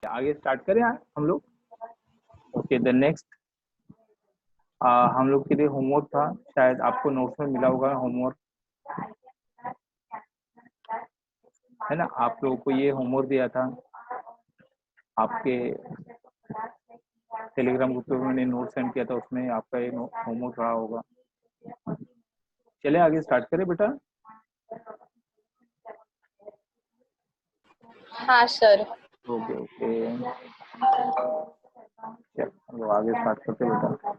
आगे स्टार्ट करें हम लोग। ओके, द नेक्स्ट हम लोग के लिए होमवर्क था, शायद आपको नोट्स में मिला होगा होमवर्क, है ना। आप लोगों को ये होमवर्क दिया था आपके टेलीग्राम ग्रुप पे, मैंने नोट सेंड किया था, उसमें आपका ये होमवर्क रहा होगा। चलिए आगे स्टार्ट करें बेटा। हाँ सर। ओके ओके, हम लोग आगे स्टार्ट करते हैं बेटा।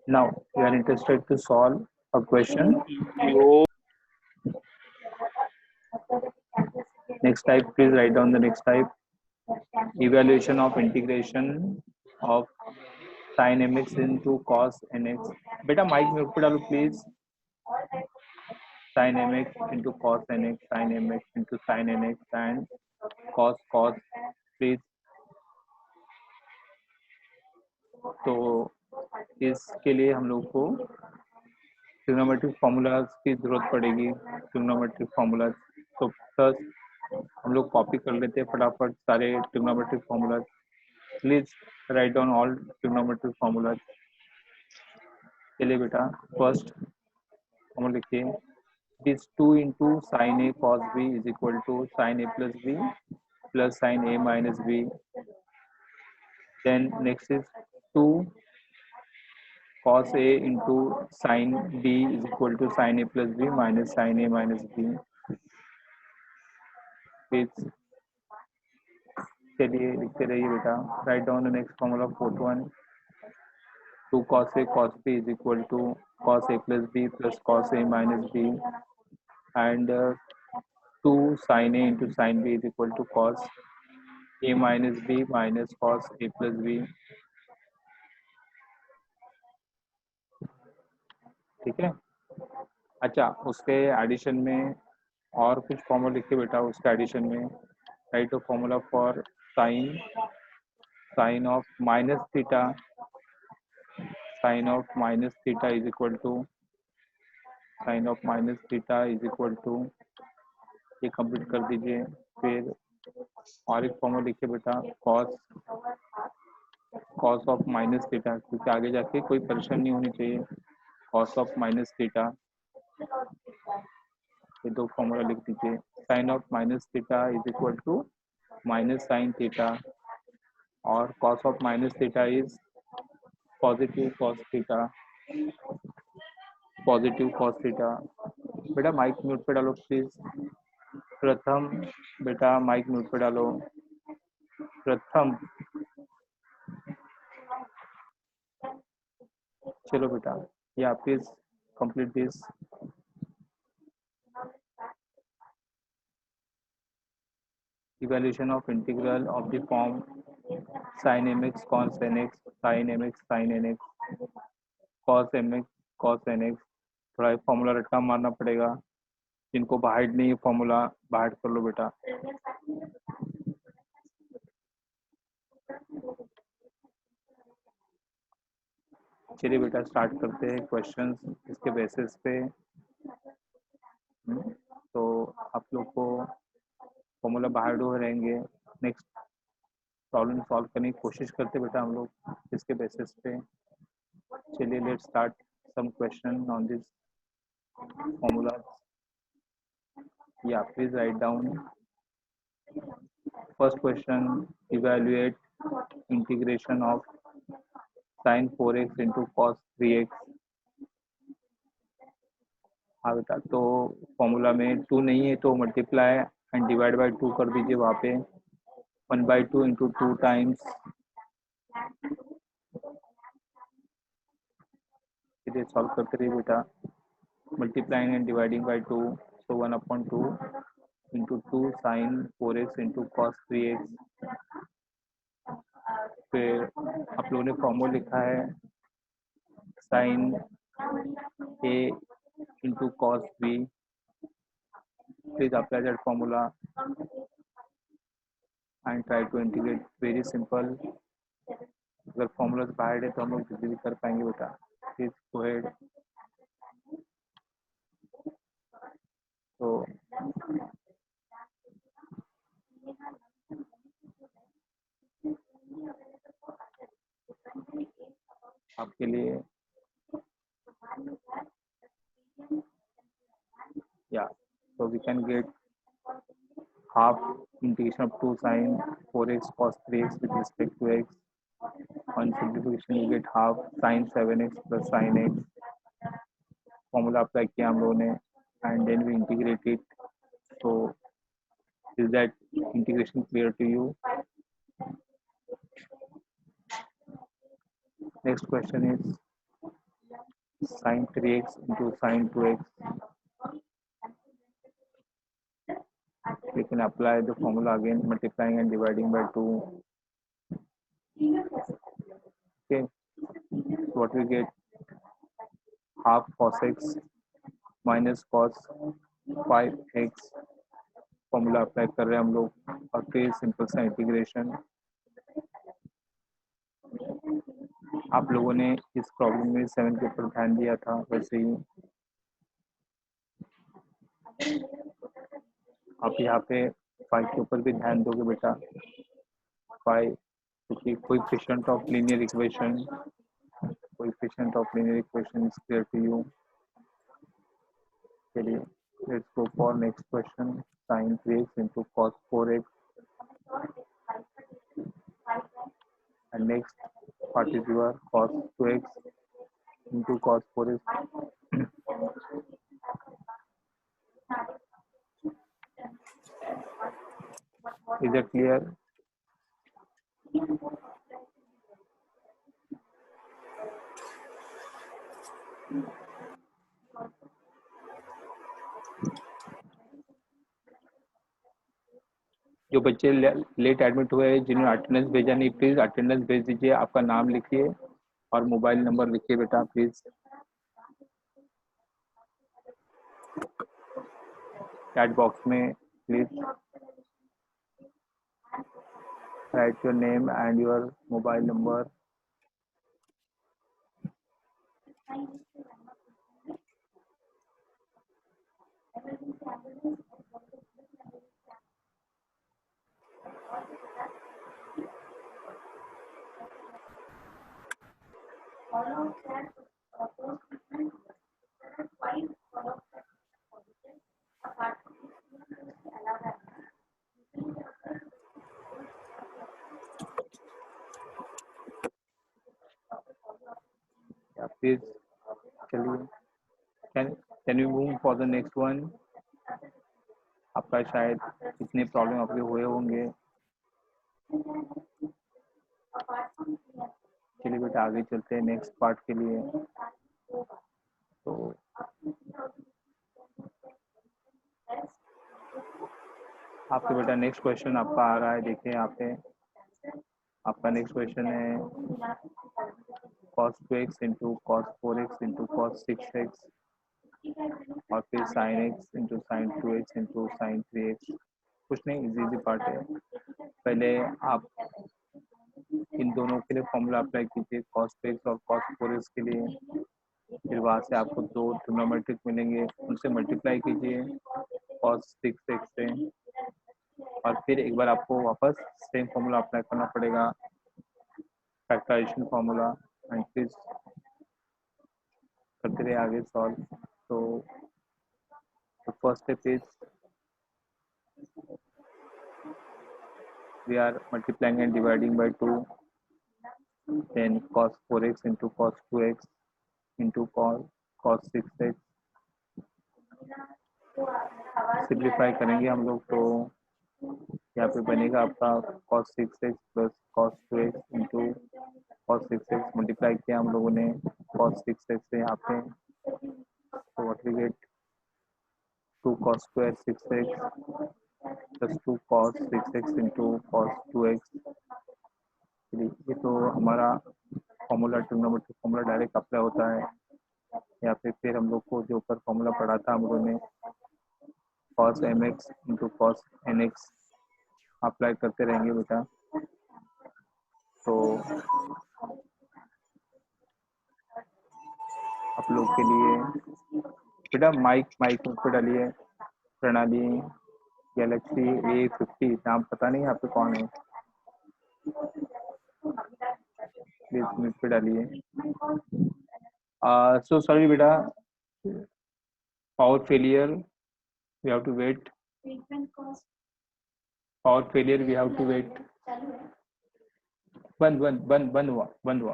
Now you are interested to solve a question. Next type, please write down the next type. Evaluation of integration of sin mx into cos nx. बेटा माइक म्यूट पे डालो please. sin mx into cos nx, sin mx into sin nx and cos please. तो इसके लिए हम लोग को trigonometric formulas की जरूरत पड़ेगी. ट्रिग्नोमेट्रिक फॉर्मूलाज तो फर्स्ट हम लोग कॉपी कर लेते हैं फटाफट सारे trigonometric formulas. Please write down all trigonometric formulas. चलिए बेटा, फर्स्ट फॉर्मूला लिखिए. It is 2 into sin a cos b is equal to sin a plus b plus sin a minus b. Then next is 2 cos a into sin b is equal to sin a plus b minus sin a minus b. It's चलिए लिखते रहिए बेटा. Right down the next formula, fourth one. 2 cos a cos b is equal to cos a plus b plus cos a minus b and 2 sin a into sin b is equal to cos a minus b minus cos a plus b. ठीक है. अच्छा, उसके addition में और कुछ formula लिखिए बेटा. उसके एडिशन में write a formula for sine of minus theta. Sine of minus theta is equal to sine of minus theta is equal to, ये कंप्लीट कर दीजिए. फिर और एक फॉर्मूला लिखिए बेटा, कॉस ऑफ माइनस थीटा, क्योंकि आगे जाके कोई परेशानी नहीं होनी चाहिए. कॉस ऑफ माइनस थीटा, ये दो फॉर्मूला लिख दीजिए. Sine of minus theta is equal to minus sine theta और cos of minus theta is positive cos theta. Positive cos theta. बेटा माइक म्यूट पे डालो प्लीज. प्रथम बेटा माइक म्यूट पे डालो. प्रथम. चलो बेटा, या please complete this. Evaluation of integral of the form sin mx cos nx, sin mx sin nx, cos mx cos nx. थोड़ा फॉर्मूला रटका मारना पड़ेगा. जिनको बाहर नहीं है फॉर्मूला बाहर कर लो बेटा. चलिए बेटा स्टार्ट करते हैं क्वेश्चंस इसके बेसिस पे. तो आप लोग को फॉर्मूला बाहर हो रहेंगे. नेक्स्ट प्रॉब्लम सॉल्व करने की कोशिश करते बेटा हम लोग इसके बेसिस पे. चलिए let's start some question on this formula. या please write down. First question, evaluate integration of sin 4x into cos 3x. हाँ बेटा, तो फॉर्मूला में 2 नहीं है तो मल्टीप्लाई एंड डिवाइड बाय 2 कर दीजिए. वहाँ पे 1/2 into 2 टाइम्स. इसे सॉल्व करते रहिए बेटा. Multiplying and dividing by 2, so 1/2 into 2 sin 4x into cos 3x. फिर आप लोगों ने फॉर्मूला लिखा है sin a into cos b. Please apply that formula and try to integrate. Very simple. अगर फॉर्मूला बाहर है तो हम लोग जल्दी भी कर पाएंगे बेटा. Please go ahead. तो लिए या so we can get half integration up to sin 4x cos 3x with respect to x. On simplification you get half sin 7x plus sin x. Formula apply किया हम लोगों ने and then we integrate it. So is that integration clear to you? Next question is sin 3x into sin 2x. We can apply the formula again, multiplying and dividing by 2. Okay, so what we get, half cos x minus cos 5x. Formula apply कर रहे हैं हम लोग और फिर simple सा integration. आप लोगों ने इस प्रॉब्लम में 7 के ऊपर ध्यान दिया था, वैसे ही आप यहाँ पे 5 के ऊपर भी ध्यान दोगे बेटा. 5 क्योंकि coefficient of linear equation is clear to you. चलिए let's go for next question. sin 3x into cos 4x, and next part is your cos 2x into cos 4x. Is it clear? जो बच्चे late admit हुए हैं, जिन्होंने attendance भेजा नहीं, please attendance भेज दीजिए. आपका नाम लिखिए और मोबाइल नंबर लिखिए बेटा प्लीज. चैट बॉक्स में please write your name and your mobile number. Please चलिए, can you move for the next one. आपका शायद इतने प्रॉब्लम आपके हुए होंगे. चलिए बेटा आगे चलते हैं नेक्स्ट पार्ट के लिए. तो आपके बेटा नेक्स्ट क्वेश्चन आपका आ रहा है, देखिए यहाँ पे आपका नेक्स्ट क्वेश्चन है cos 2x into cos 4x into cos 6x और फिर sin x into sin 2x into sin 3x. कुछ नहीं, इजी पार्ट है. पहले आप इन दोनों के लिए फॉर्मूला अप्लाई कीजिए, cos 2x और cos 4x के लिए. फिर वहाँ से आपको दो ट्रिग्नोमेट्रिक मिलेंगे, उनसे मल्टीप्लाई कीजिए cos 6x से, और फिर एक बार आपको वापस सेम फॉर्मूला अप्लाई करना पड़ेगा, फैक्टराइजेशन फॉर्मूला, एंड फिर करते रहे आगे सॉल्व. तो first step is we are multiplying and dividing by 2, then cos 4x into cos 2x into cos 6x. Simplify करेंगे हम लोग तो यहाँ पे बनेगा आपका cos 6x plus cos 2x into cos 6x. Multiply किया हम लोगों ने cos 6x से यहाँ पे, तो what we get 2 cos square 6x plus 2 cos 6x into cos 2x. ये तो हमारा formula trigonometric formula direct apply होता है यहाँ पे. फिर हम लोग को जो ऊपर फॉर्मूला पढ़ा था हम लोगों ने cos mx into cos nx apply करते रहेंगे बेटा. तो आप लोग के लिए बेटा माइक पे डालिए. प्रणाली गैलेक्सी A50, नाम पता नहीं यहाँ पे कौन है. प्लीज म्यूट पे डालिए। सो सॉरी बेटा, power failure we have to wait, power failure we have to wait. बंद हुआ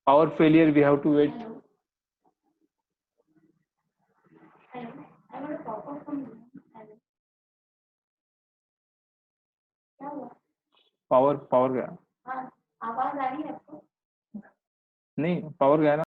power failure we have to wait. Power power गया, नहीं पावर गया ना।